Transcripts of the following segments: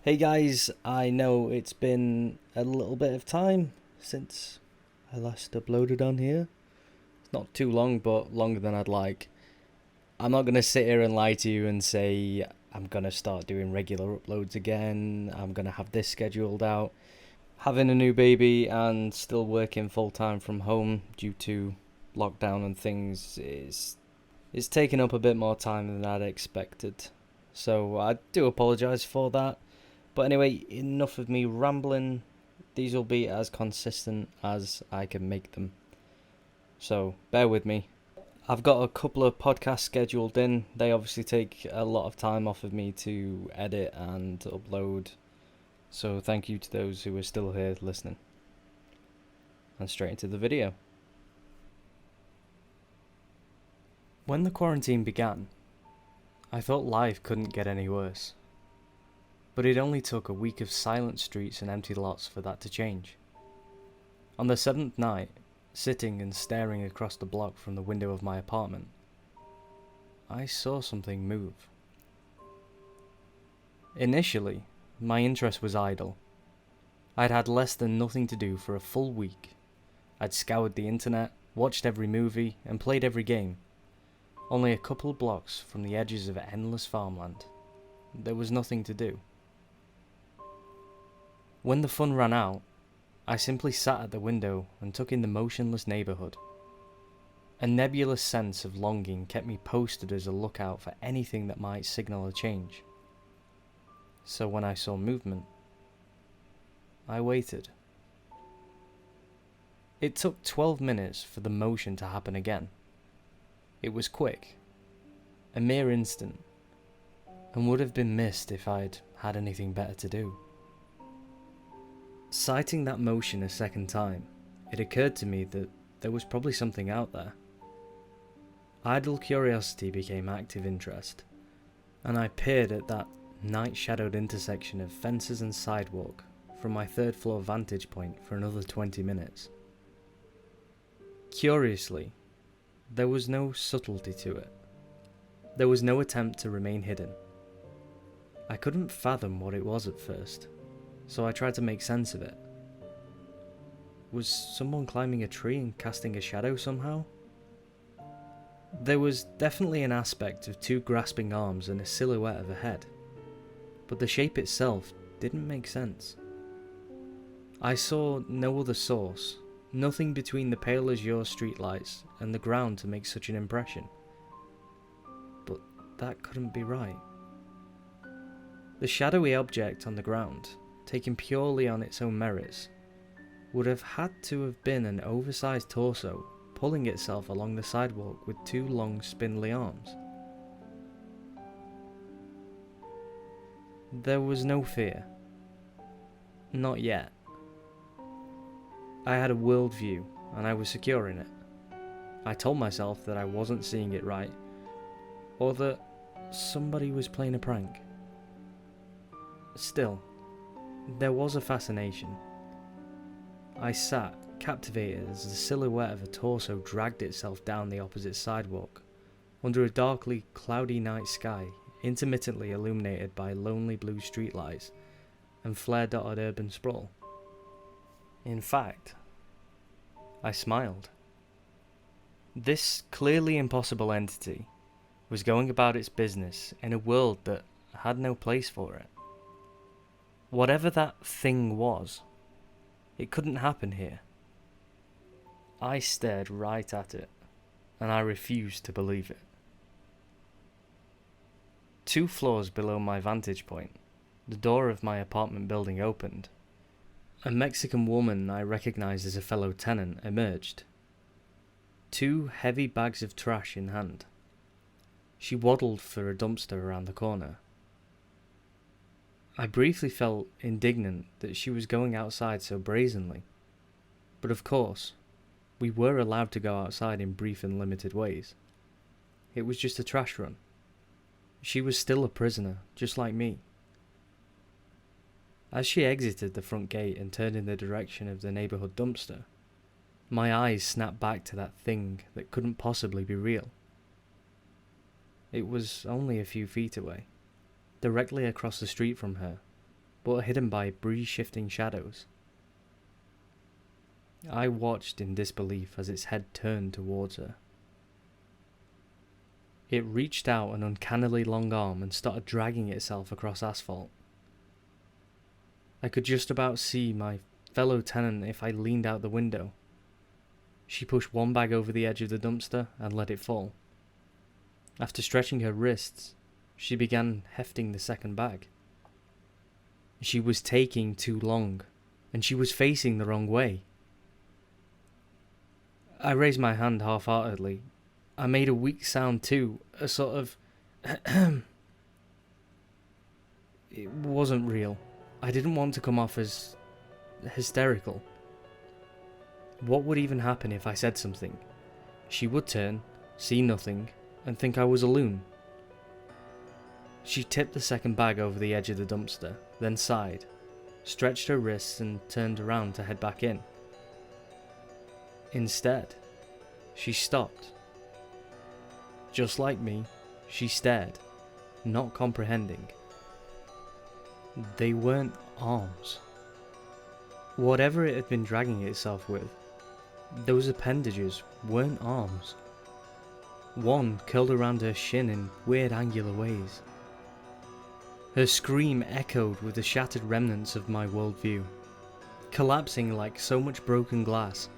Hey guys, I know it's been a little bit of time since I last uploaded on here. It's not too long, but longer than I'd like. I'm not going to sit here and lie to you and say I'm going to start doing regular uploads again. I'm going to have this scheduled out. Having a new baby and still working full time from home due to lockdown and things is taking up a bit more time than I'd expected. So I do apologise for that. But anyway, enough of me rambling. These will be as consistent as I can make them. So bear with me. I've got a couple of podcasts scheduled in. They obviously take a lot of time off of me to edit and upload. So thank you to those who are still here listening. And straight into the video. When the quarantine began, I thought life couldn't get any worse. But it only took a week of silent streets and empty lots for that to change. On the seventh night, sitting and staring across the block from the window of my apartment, I saw something move. Initially, my interest was idle. I'd had less than nothing to do for a full week. I'd scoured the internet, watched every movie, and played every game. Only a couple of blocks from the edges of endless farmland. There was nothing to do. When the fun ran out, I simply sat at the window and took in the motionless neighbourhood. A nebulous sense of longing kept me posted as a lookout for anything that might signal a change. So when I saw movement, I waited. It took 12 minutes for the motion to happen again. It was quick, a mere instant, and would have been missed if I'd had anything better to do. Sighting that motion a second time, it occurred to me that there was probably something out there. Idle curiosity became active interest, and I peered at that night-shadowed intersection of fences and sidewalk from my third-floor vantage point for another 20 minutes. Curiously, there was no subtlety to it. There was no attempt to remain hidden. I couldn't fathom what it was at first, so I tried to make sense of it. Was someone climbing a tree and casting a shadow somehow? There was definitely an aspect of two grasping arms and a silhouette of a head, but the shape itself didn't make sense. I saw no other source, nothing between the pale azure streetlights and the ground to make such an impression. But that couldn't be right. The shadowy object on the ground, taken purely on its own merits, would have had to have been an oversized torso pulling itself along the sidewalk with two long spindly arms. There was no fear. Not yet. I had a worldview and I was secure in it. I told myself that I wasn't seeing it right, or that somebody was playing a prank. Still, there was a fascination. I sat, captivated as the silhouette of a torso dragged itself down the opposite sidewalk, under a darkly cloudy night sky intermittently illuminated by lonely blue streetlights and flare-dotted urban sprawl. In fact, I smiled. This clearly impossible entity was going about its business in a world that had no place for it. Whatever that thing was, it couldn't happen here. I stared right at it, and I refused to believe it. 2 floors below my vantage point, the door of my apartment building opened. A Mexican woman I recognized as a fellow tenant emerged, 2 heavy bags of trash in hand. She waddled for a dumpster around the corner. I briefly felt indignant that she was going outside so brazenly, but of course, we were allowed to go outside in brief and limited ways. It was just a trash run. She was still a prisoner, just like me. As she exited the front gate and turned in the direction of the neighbourhood dumpster, my eyes snapped back to that thing that couldn't possibly be real. It was only a few feet away, directly across the street from her, but hidden by breeze-shifting shadows. I watched in disbelief as its head turned towards her. It reached out an uncannily long arm and started dragging itself across asphalt. I could just about see my fellow tenant if I leaned out the window. She pushed one bag over the edge of the dumpster and let it fall. After stretching her wrists, she began hefting the second bag. She was taking too long, and she was facing the wrong way. I raised my hand half-heartedly. I made a weak sound too, a sort of It wasn't real. I didn't want to come off as hysterical. What would even happen if I said something? She would turn, see nothing, and think I was a loon. She tipped the second bag over the edge of the dumpster, then sighed, stretched her wrists and turned around to head back in. Instead, she stopped. Just like me, she stared, not comprehending. They weren't arms. Whatever it had been dragging itself with, those appendages weren't arms. One curled around her shin in weird angular ways. Her scream echoed with the shattered remnants of my worldview. Collapsing like so much broken glass,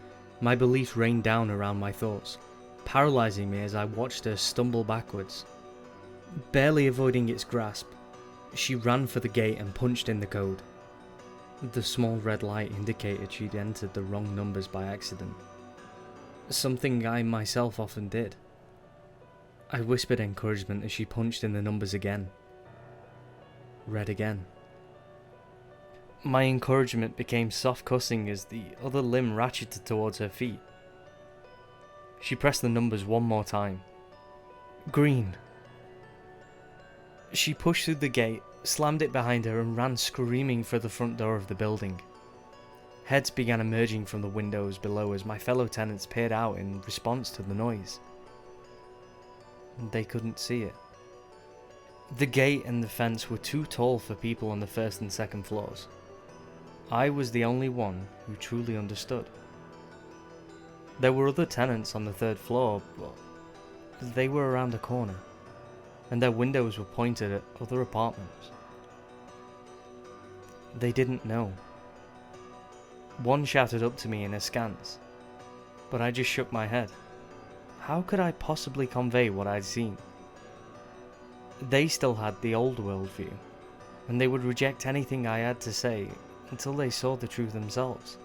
my beliefs rained down around my thoughts, paralyzing me as I watched her stumble backwards. Barely avoiding its grasp, she ran for the gate and punched in the code. The small red light indicated she'd entered the wrong numbers by accident. Something I myself often did. I whispered encouragement as she punched in the numbers again. Read again. My encouragement became soft cussing as the other limb ratcheted towards her feet. She pressed the numbers one more time. Green. She pushed through the gate, slammed it behind her and ran screaming for the front door of the building. Heads began emerging from the windows below as my fellow tenants peered out in response to the noise. They couldn't see it. The gate and the fence were too tall for people on the first and second floors. I was the only one who truly understood. There were other tenants on the third floor, but they were around the corner, and their windows were pointed at other apartments. They didn't know. One shouted up to me in askance, but I just shook my head. How could I possibly convey what I'd seen? They still had the old worldview, and they would reject anything I had to say until they saw the truth themselves.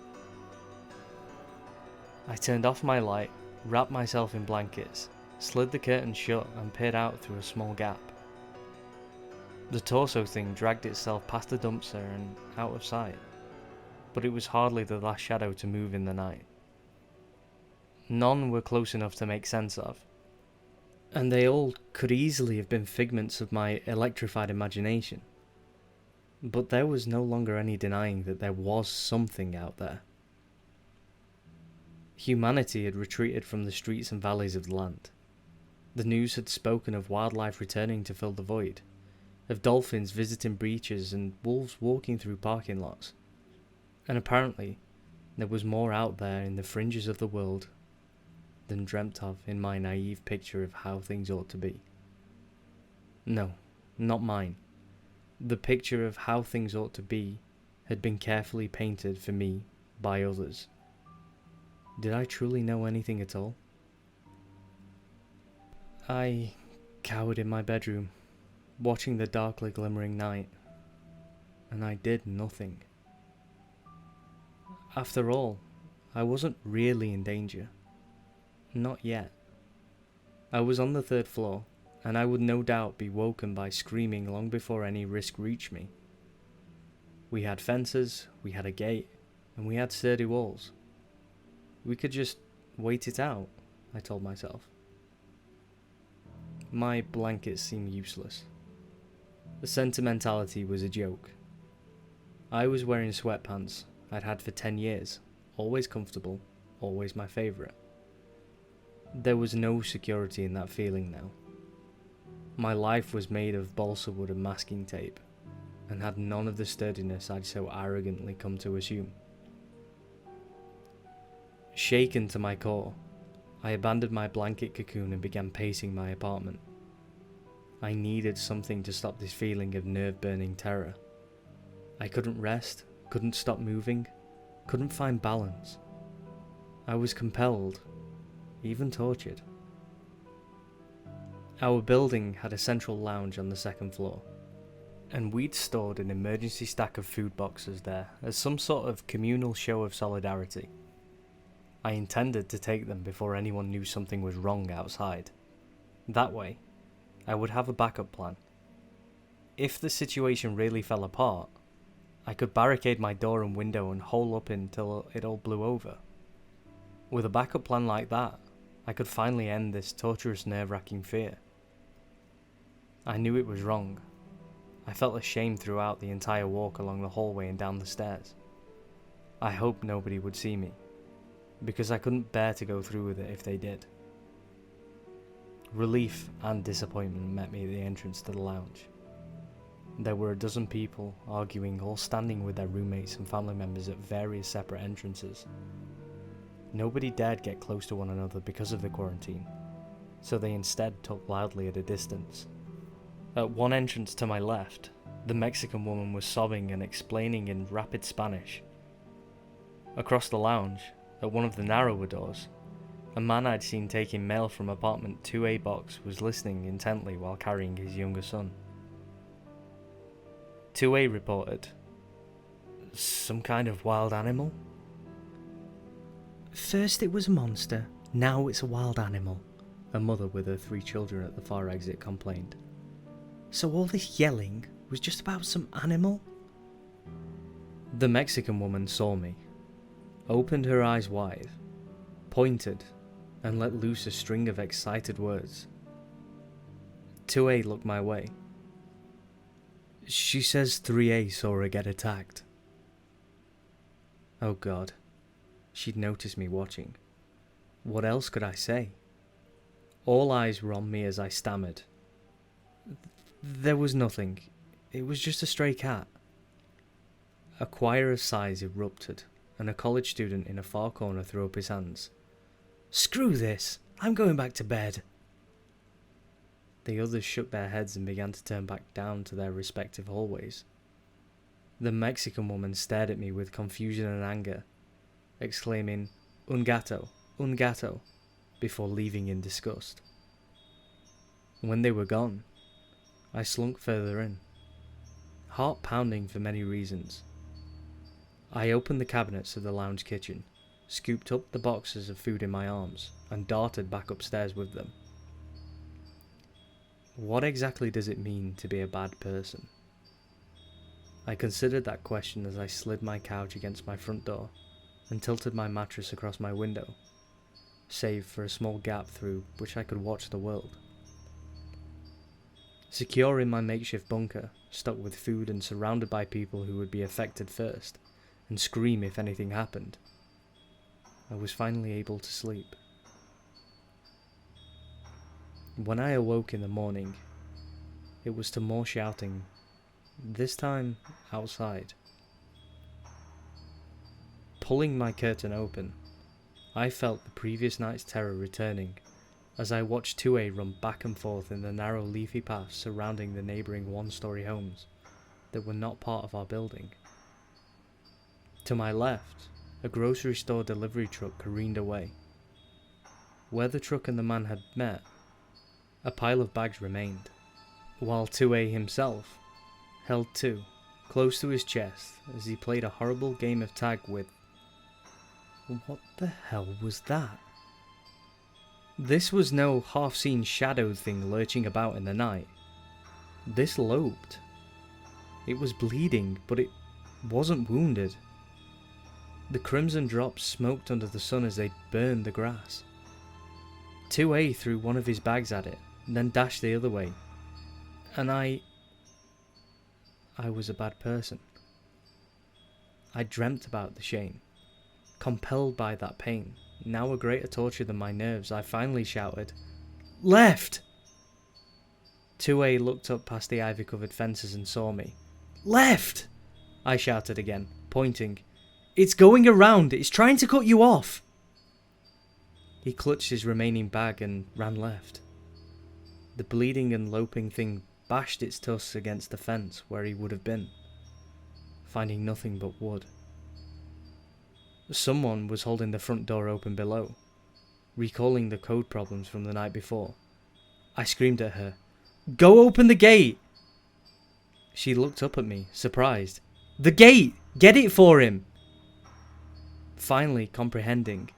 I turned off my light, wrapped myself in blankets, slid the curtain shut and peered out through a small gap. The torso thing dragged itself past the dumpster and out of sight, but it was hardly the last shadow to move in the night. None were close enough to make sense of, and they all could easily have been figments of my electrified imagination. But there was no longer any denying that there was something out there. Humanity had retreated from the streets and valleys of the land. The news had spoken of wildlife returning to fill the void, of dolphins visiting beaches and wolves walking through parking lots. And apparently, there was more out there in the fringes of the world than dreamt of in my naive picture of how things ought to be. No, not mine. The picture of how things ought to be had been carefully painted for me by others. Did I truly know anything at all? I cowered in my bedroom, watching the darkly glimmering night, and I did nothing. After all, I wasn't really in danger. Not yet. I was on the third floor, and I would no doubt be woken by screaming long before any risk reached me. We had fences, we had a gate, and we had sturdy walls. We could just wait it out, I told myself. My blankets seemed useless. The sentimentality was a joke. I was wearing sweatpants I'd had for 10 years, always comfortable, always my favourite. There was no security in that feeling now. My life was made of balsa wood and masking tape, and had none of the sturdiness I'd so arrogantly come to assume. Shaken to my core, I abandoned my blanket cocoon and began pacing my apartment. I needed something to stop this feeling of nerve-burning terror. I couldn't rest, couldn't stop moving, couldn't find balance. I was compelled, even tortured. Our building had a central lounge on the second floor, and we'd stored an emergency stack of food boxes there as some sort of communal show of solidarity. I intended to take them before anyone knew something was wrong outside. That way, I would have a backup plan. If the situation really fell apart, I could barricade my door and window and hole up until it all blew over. With a backup plan like that, I could finally end this torturous, nerve-wracking fear. I knew it was wrong. I felt ashamed throughout the entire walk along the hallway and down the stairs. I hoped nobody would see me, because I couldn't bear to go through with it if they did. Relief and disappointment met me at the entrance to the lounge. There were a dozen people arguing, all standing with their roommates and family members at various separate entrances. Nobody dared get close to one another because of the quarantine, so they instead talked loudly at a distance. At one entrance to my left, the Mexican woman was sobbing and explaining in rapid Spanish. Across the lounge, at one of the narrower doors, a man I'd seen taking mail from apartment 2A box was listening intently while carrying his younger son. 2A reported, "Some kind of wild animal?" "First it was a monster, now it's a wild animal," a mother with her 3 children at the far exit complained. "So all this yelling was just about some animal?" The Mexican woman saw me, opened her eyes wide, pointed, and let loose a string of excited words. 2A looked my way. "She says 3A saw her get attacked." Oh God, she'd noticed me watching. What else could I say? All eyes were on me as I stammered. "There was nothing. It was just a stray cat." A choir of sighs erupted, and a college student in a far corner threw up his hands. "Screw this! I'm going back to bed." The others shook their heads and began to turn back down to their respective hallways. The Mexican woman stared at me with confusion and anger, exclaiming, un gato," before leaving in disgust. When they were gone, I slunk further in, heart pounding for many reasons. I opened the cabinets of the lounge kitchen, scooped up the boxes of food in my arms, and darted back upstairs with them. What exactly does it mean to be a bad person? I considered that question as I slid my couch against my front door and tilted my mattress across my window, save for a small gap through which I could watch the world. Secure in my makeshift bunker, stocked with food and surrounded by people who would be affected first, and scream if anything happened, I was finally able to sleep. When I awoke in the morning, it was to more shouting, this time outside. Pulling my curtain open, I felt the previous night's terror returning as I watched 2A run back and forth in the narrow leafy paths surrounding the neighbouring one-storey homes that were not part of our building. To my left, a grocery store delivery truck careened away. Where the truck and the man had met, a pile of bags remained, while 2A himself held 2 close to his chest as he played a horrible game of tag with... What the hell was that? This was no half-seen shadowed thing lurching about in the night. This loped. It was bleeding, but it wasn't wounded. The crimson drops smoked under the sun as they burned the grass. 2A threw one of his bags at it, and then dashed the other way. And I was a bad person. I dreamt about the shame. Compelled by that pain, now a greater torture than my nerves, I finally shouted, "Left!" 2A looked up past the ivy-covered fences and saw me, Left! I shouted again, pointing. It's going around. It's trying to cut you off. He clutched his remaining bag and ran left. The bleeding and loping thing bashed its tusks against the fence where he would have been, finding nothing but wood. Someone was holding the front door open below, recalling the code problems from the night before. I screamed at her, "Go open the gate!" She looked up at me, surprised. "The gate! Get it for him!" Finally comprehending,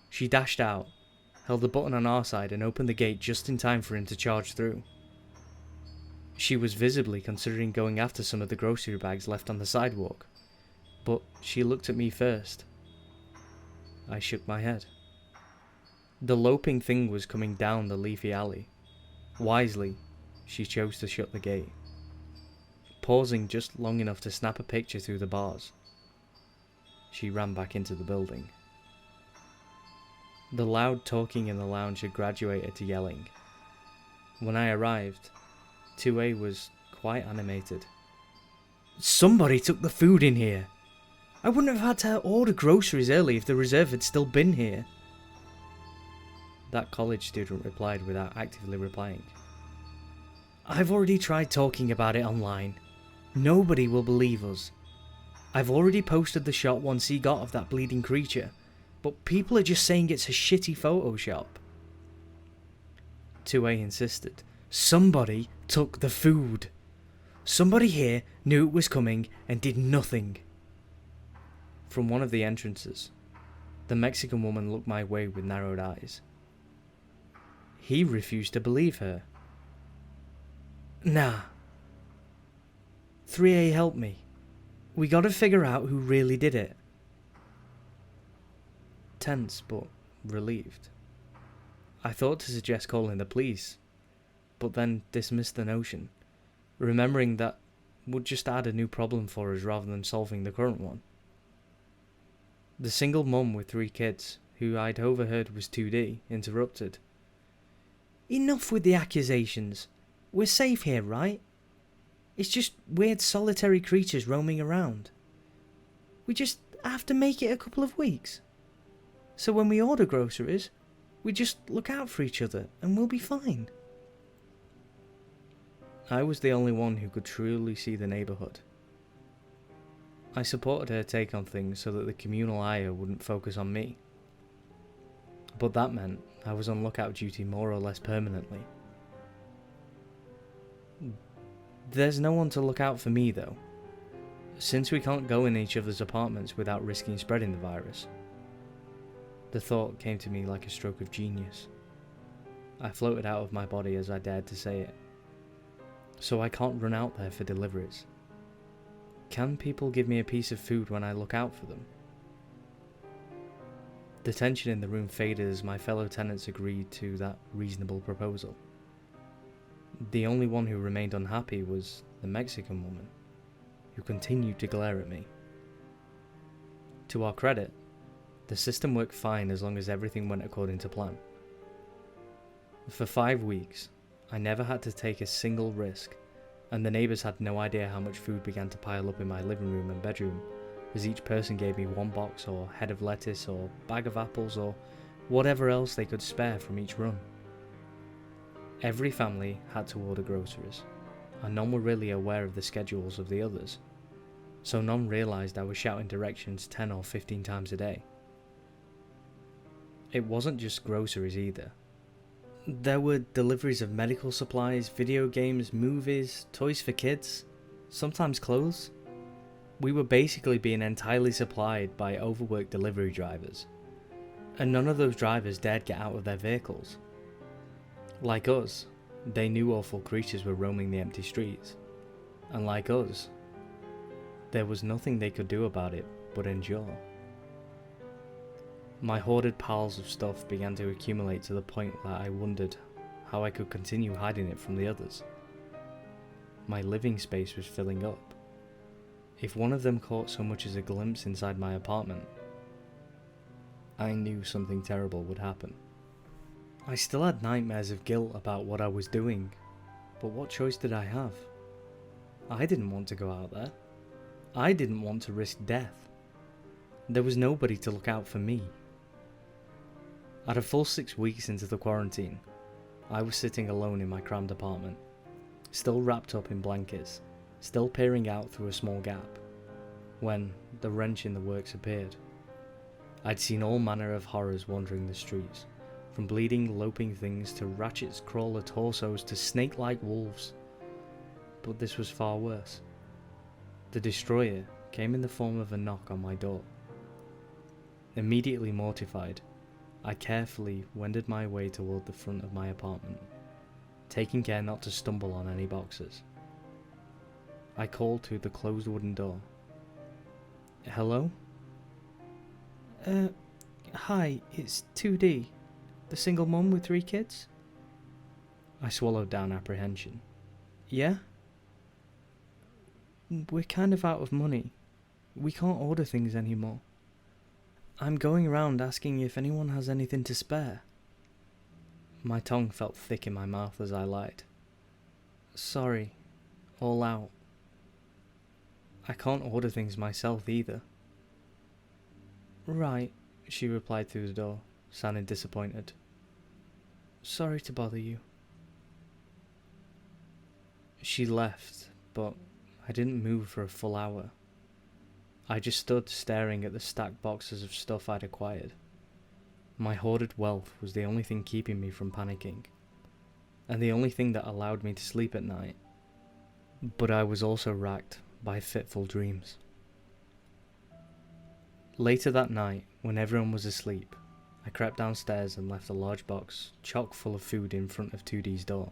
she dashed out, held the button on our side and opened the gate just in time for him to charge through. She was visibly considering going after some of the grocery bags left on the sidewalk, but she looked at me first. I shook my head. The loping thing was coming down the leafy alley. Wisely, she chose to shut the gate, pausing just long enough to snap a picture through the bars. She ran back into the building. The loud talking in the lounge had graduated to yelling. When I arrived, 2A was quite animated. "Somebody took the food in here. I wouldn't have had to order groceries early if the reserve had still been here." That college student replied without actively replying. "I've already tried talking about it online. Nobody will believe us. I've already posted the shot once he got of that bleeding creature, but people are just saying it's a shitty Photoshop." 2A insisted. "Somebody took the food. Somebody here knew it was coming and did nothing." From one of the entrances, the Mexican woman looked my way with narrowed eyes. He refused to believe her. "Nah. 3A, help me. We gotta figure out who really did it." Tense but relieved, I thought to suggest calling the police, but then dismissed the notion, remembering that would just add a new problem for us rather than solving the current one. The single mum with 3 kids, who I'd overheard was 2D, interrupted. "Enough with the accusations. We're safe here, right? It's just weird solitary creatures roaming around. We just have to make it a couple of weeks. So when we order groceries, we just look out for each other and we'll be fine." I was the only one who could truly see the neighbourhood. I supported her take on things so that the communal ire wouldn't focus on me. But that meant I was on lookout duty more or less permanently. There's no one to look out for me though, since we can't go in each other's apartments without risking spreading the virus. The thought came to me like a stroke of genius. I floated out of my body as I dared to say it. So I can't run out there for deliveries. Can people give me a piece of food when I look out for them? The tension in the room faded as my fellow tenants agreed to that reasonable proposal. The only one who remained unhappy was the Mexican woman, who continued to glare at me. To our credit, the system worked fine as long as everything went according to plan. For 5 weeks, I never had to take a single risk, and the neighbours had no idea how much food began to pile up in my living room and bedroom, as each person gave me 1 box or head of lettuce or bag of apples or whatever else they could spare from each run. Every family had to order groceries, and none were really aware of the schedules of the others, so none realised I was shouting directions 10 or 15 times a day. It wasn't just groceries either. There were deliveries of medical supplies, video games, movies, toys for kids, sometimes clothes. We were basically being entirely supplied by overworked delivery drivers, and none of those drivers dared get out of their vehicles. Like us, they knew awful creatures were roaming the empty streets, and like us, there was nothing they could do about it but endure. My hoarded piles of stuff began to accumulate to the point that I wondered how I could continue hiding it from the others. My living space was filling up. If one of them caught so much as a glimpse inside my apartment, I knew something terrible would happen. I still had nightmares of guilt about what I was doing, but what choice did I have? I didn't want to go out there. I didn't want to risk death. There was nobody to look out for me. At a full 6 weeks into the quarantine, I was sitting alone in my crammed apartment, still wrapped up in blankets, still peering out through a small gap, when the wrench in the works appeared. I'd seen all manner of horrors wandering the streets, from bleeding, loping things to ratchets crawler torsos to snake-like wolves. But this was far worse. The destroyer came in the form of a knock on my door. Immediately mortified, I carefully wended my way toward the front of my apartment, taking care not to stumble on any boxes. I called through the closed wooden door. Hello? Hi, it's 2D, the single mum with 3 kids? I swallowed down apprehension. Yeah? We're kind of out of money. We can't order things anymore. I'm going around asking if anyone has anything to spare. My tongue felt thick in my mouth as I lied. Sorry, all out. I can't order things myself either. Right, she replied through the door, sounding disappointed. Sorry to bother you. She left, but I didn't move for a full hour. I just stood staring at the stacked boxes of stuff I'd acquired. My hoarded wealth was the only thing keeping me from panicking, and the only thing that allowed me to sleep at night. But I was also racked by fitful dreams. Later that night, when everyone was asleep, I crept downstairs and left a large box chock full of food in front of 2D's door.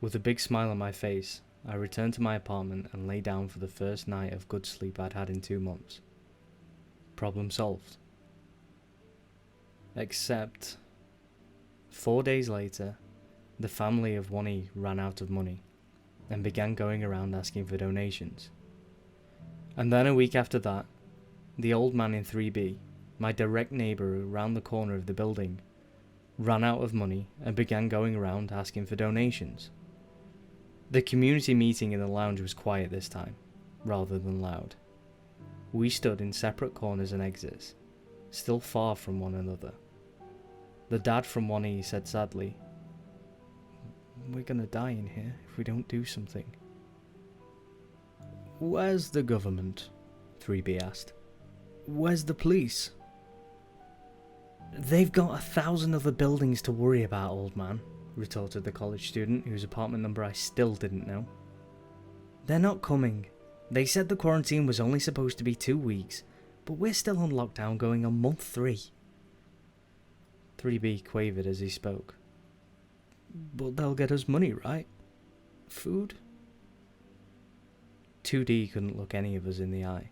With a big smile on my face, I returned to my apartment and lay down for the first night of good sleep I'd had in 2 months. Problem solved. Except, 4 days later, the family of Wani ran out of money and began going around asking for donations. And then a week after that, the old man in 3B, my direct neighbour around the corner of the building, ran out of money and began going around asking for donations. The community meeting in the lounge was quiet this time, rather than loud. We stood in separate corners and exits, still far from one another. The dad from 1E said sadly, "We're gonna die in here if we don't do something." "Where's the government?" 3B asked. "Where's the police?" "They've got 1,000 other buildings to worry about, old man," retorted the college student whose apartment number I still didn't know. "They're not coming. They said the quarantine was only supposed to be 2 weeks, but we're still on lockdown going on month 3. 3B quavered as he spoke. "But they'll get us money, right? Food?" 2D couldn't look any of us in the eye.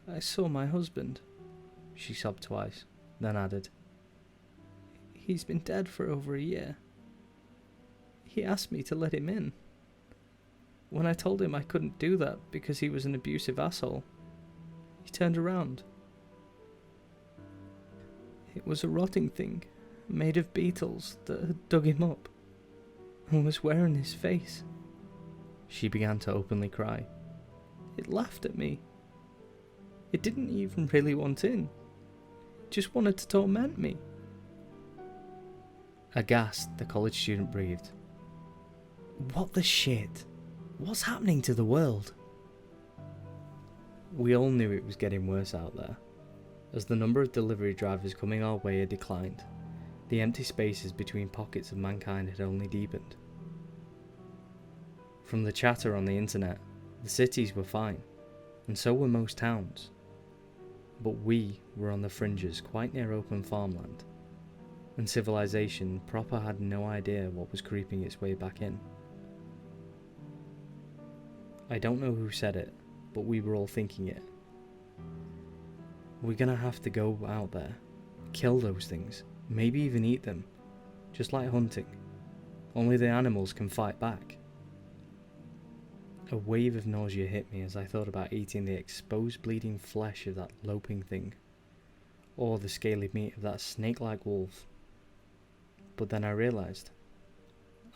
"I saw my husband," she sobbed twice, then added, "He's been dead for over a year. He asked me to let him in. When I told him I couldn't do that because he was an abusive asshole, he turned around. It was a rotting thing, made of beetles that had dug him up, and was wearing his face." She began to openly cry. "It laughed at me. It didn't even really want in. It just wanted to torment me." Aghast, the college student breathed. "What the shit? What's happening to the world?" We all knew it was getting worse out there. As the number of delivery drivers coming our way had declined, the empty spaces between pockets of mankind had only deepened. From the chatter on the internet, the cities were fine, and so were most towns. But we were on the fringes, quite near open farmland, and civilization proper had no idea what was creeping its way back in. I don't know who said it, but we were all thinking it. We're gonna have to go out there, kill those things, maybe even eat them, just like hunting. Only the animals can fight back. A wave of nausea hit me as I thought about eating the exposed bleeding flesh of that loping thing, or the scaly meat of that snake-like wolf. But then I realised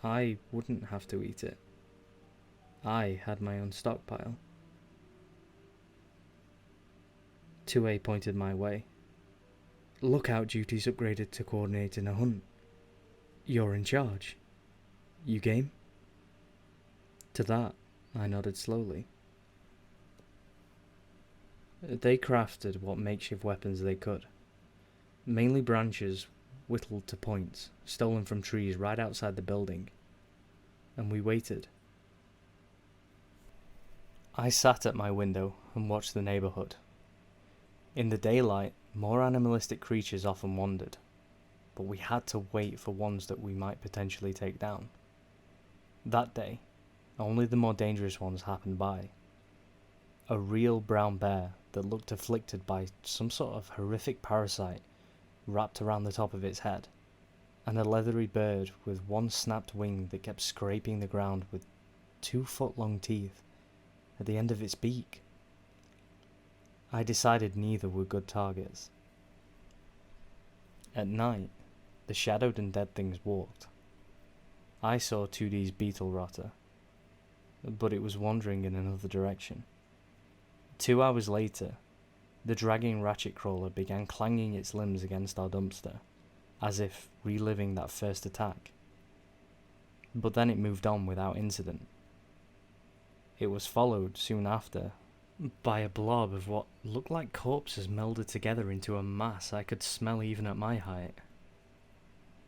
I wouldn't have to eat it. I had my own stockpile. 2A pointed my way. Lookout duty's upgraded to coordinating a hunt. You're in charge. You game? To that, I nodded slowly. They crafted what makeshift weapons they could. Mainly branches whittled to points, stolen from trees right outside the building. And we waited. I sat at my window and watched the neighbourhood. In the daylight, more animalistic creatures often wandered, but we had to wait for ones that we might potentially take down. That day, only the more dangerous ones happened by. A real brown bear that looked afflicted by some sort of horrific parasite wrapped around the top of its head, and a leathery bird with one snapped wing that kept scraping the ground with 2-foot-long teeth at the end of its beak. I decided neither were good targets. At night, the shadowed and dead things walked. I saw 2D's beetle rotter, but it was wandering in another direction. 2 hours later, the dragging ratchet crawler began clanging its limbs against our dumpster, as if reliving that first attack. But then it moved on without incident. It was followed soon after by a blob of what looked like corpses melded together into a mass I could smell even at my height.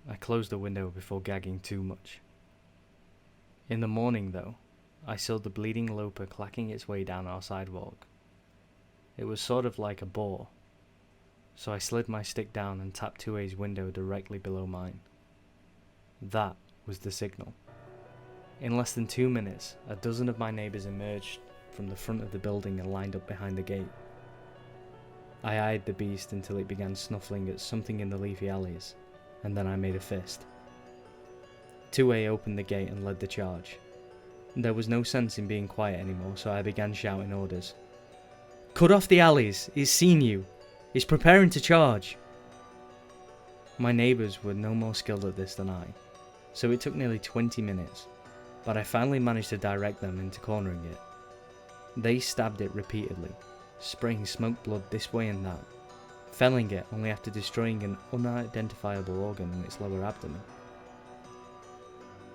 I closed the window before gagging too much. In the morning, though, I saw the bleeding loper clacking its way down our sidewalk. It was sort of like a boar, so I slid my stick down and tapped 2A's window directly below mine. That was the signal. In less than 2 minutes, a dozen of my neighbours emerged from the front of the building and lined up behind the gate. I eyed the beast until it began snuffling at something in the leafy alleys, and then I made a fist. 2A opened the gate and led the charge. There was no sense in being quiet anymore, so I began shouting orders. Cut off the alleys! It's seen you! It's preparing to charge! My neighbours were no more skilled at this than I, so it took nearly 20 minutes, but I finally managed to direct them into cornering it. They stabbed it repeatedly, spraying smoke blood this way and that, felling it only after destroying an unidentifiable organ in its lower abdomen.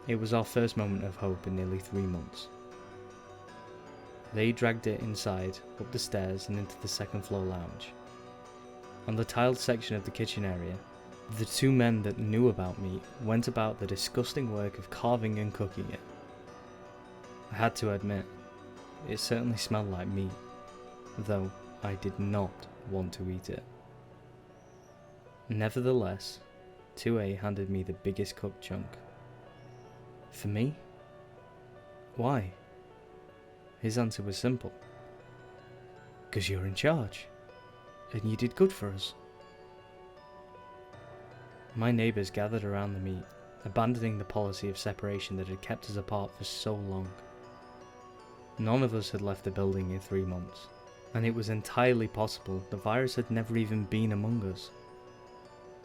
It was our first moment of hope in nearly 3 months. They dragged it inside, up the stairs and into the second floor lounge. On the tiled section of the kitchen area, the 2 men that knew about me went about the disgusting work of carving and cooking it. I had to admit, it certainly smelled like meat, though I did not want to eat it. Nevertheless, 2A handed me the biggest cooked chunk. For me? Why? His answer was simple. 'Cause you're in charge, and you did good for us. My neighbours gathered around the meat, abandoning the policy of separation that had kept us apart for so long. None of us had left the building in 3 months, and it was entirely possible the virus had never even been among us.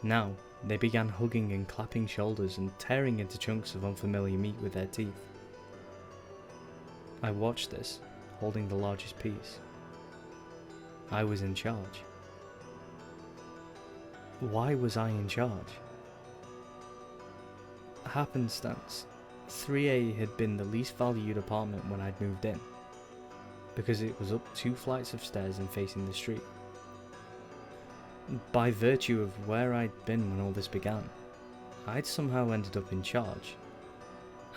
Now, they began hugging and clapping shoulders and tearing into chunks of unfamiliar meat with their teeth. I watched this, holding the largest piece. I was in charge. Why was I in charge? Happenstance, 3A had been the least valued apartment when I'd moved in, because it was up 2 flights of stairs and facing the street. By virtue of where I'd been when all this began, I'd somehow ended up in charge,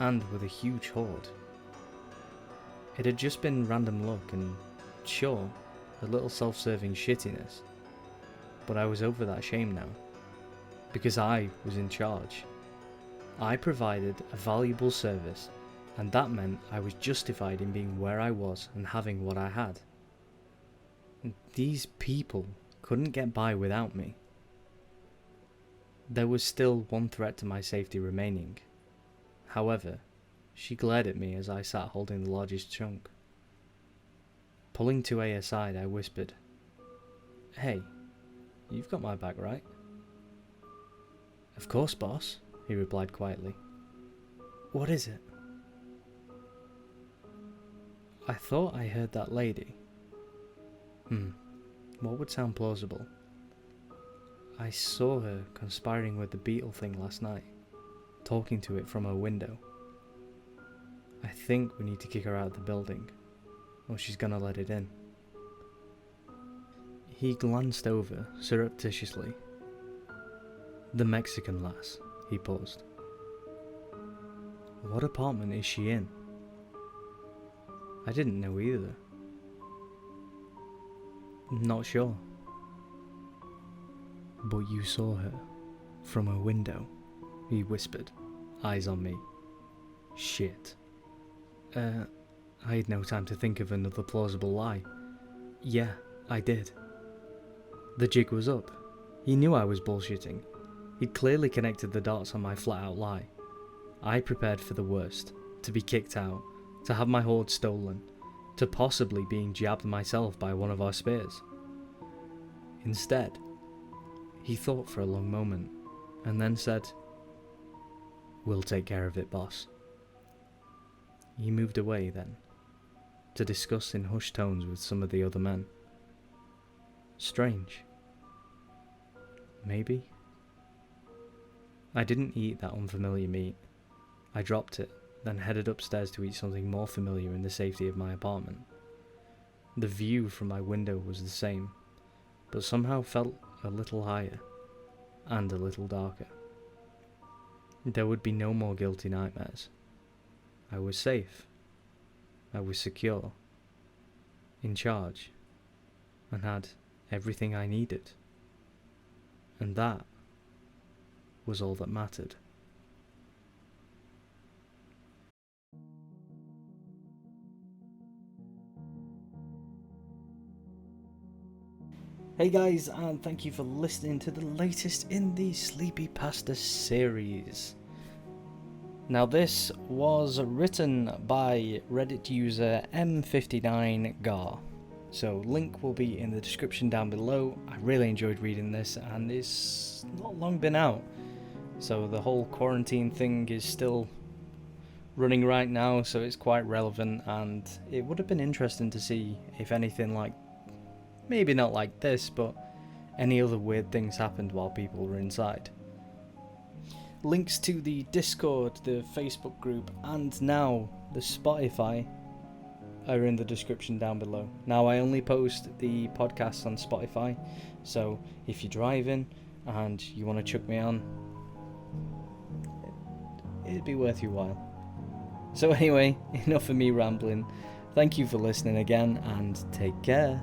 and with a huge hoard. It had just been random luck and, sure, a little self-serving shittiness, but I was over that shame now, because I was in charge. I provided a valuable service, and that meant I was justified in being where I was and having what I had. And these people couldn't get by without me. There was still one threat to my safety remaining. However, she glared at me as I sat holding the largest chunk. Pulling 2A aside, I whispered, "Hey, you've got my back, right?" "Of course, boss," he replied quietly. "What is it?" I thought I heard that lady. What would sound plausible? I saw her conspiring with the beetle thing last night, talking to it from her window. I think we need to kick her out of the building, or she's gonna let it in. He glanced over surreptitiously. The Mexican lass, he paused. What apartment is she in? I didn't know either. Not sure. But you saw her from her window, he whispered, eyes on me. Shit. I had no time to think of another plausible lie. Yeah, I did. The jig was up. He knew I was bullshitting. He'd clearly connected the dots on my flat-out lie. I prepared for the worst, to be kicked out, to have my hoard stolen, to possibly being jabbed myself by one of our spears. Instead, he thought for a long moment, and then said, "We'll take care of it, boss." He moved away then, to discuss in hushed tones with some of the other men. Strange. Maybe. I didn't eat that unfamiliar meat. I dropped it, then headed upstairs to eat something more familiar in the safety of my apartment. The view from my window was the same, but somehow felt a little higher, and a little darker. There would be no more guilty nightmares. I was safe. I was secure. In charge. And had everything I needed. And that was all that mattered. Hey guys, and thank you for listening to the latest in the CreepyPasta series. Now this was written by Reddit user M59Gar. So link will be in the description down below. I really enjoyed reading this, and it's not long been out. So the whole quarantine thing is still running right now, so it's quite relevant, and it would have been interesting to see if anything like, maybe not like this, but any other weird things happened while people were inside. Links to the Discord, the Facebook group, and now the Spotify are in the description down below. Now I only post the podcasts on Spotify, so if you're driving and you want to chuck me on, it'd be worth your while. So anyway, enough of me rambling. Thank you for listening again, and take care.